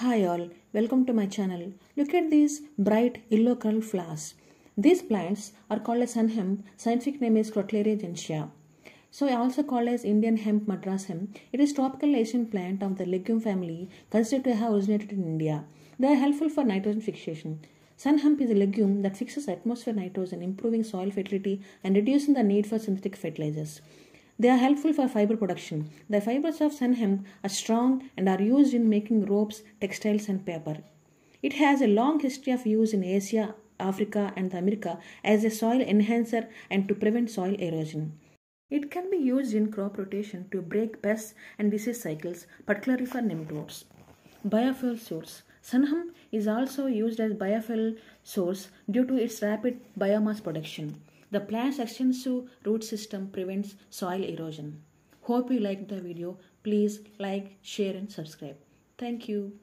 Hi all, welcome to my channel. Look at these bright yellow curled flowers. These plants are called as sun hemp. Scientific name is Crotalaria gentiana. So also called as Indian hemp, Madras hemp. It is tropical Asian plant of the legume family considered to have originated in India. They are helpful for nitrogen fixation. Sun hemp is a legume that fixes atmosphere nitrogen, improving soil fertility and reducing the need for synthetic fertilizers. They are helpful for fiber production. The fibers of sun hemp are strong and are used in making ropes, textiles, and paper. It has a long history of use in Asia, Africa, and America as a soil enhancer and to prevent soil erosion. It can be used in crop rotation to break pests and disease cycles, particularly for nematodes. Biofuel source. Sun hemp is also used as biofuel source due to its rapid biomass production. The plant's extensive root system prevents soil erosion. Hope you liked the video. Please like, share and subscribe. Thank you.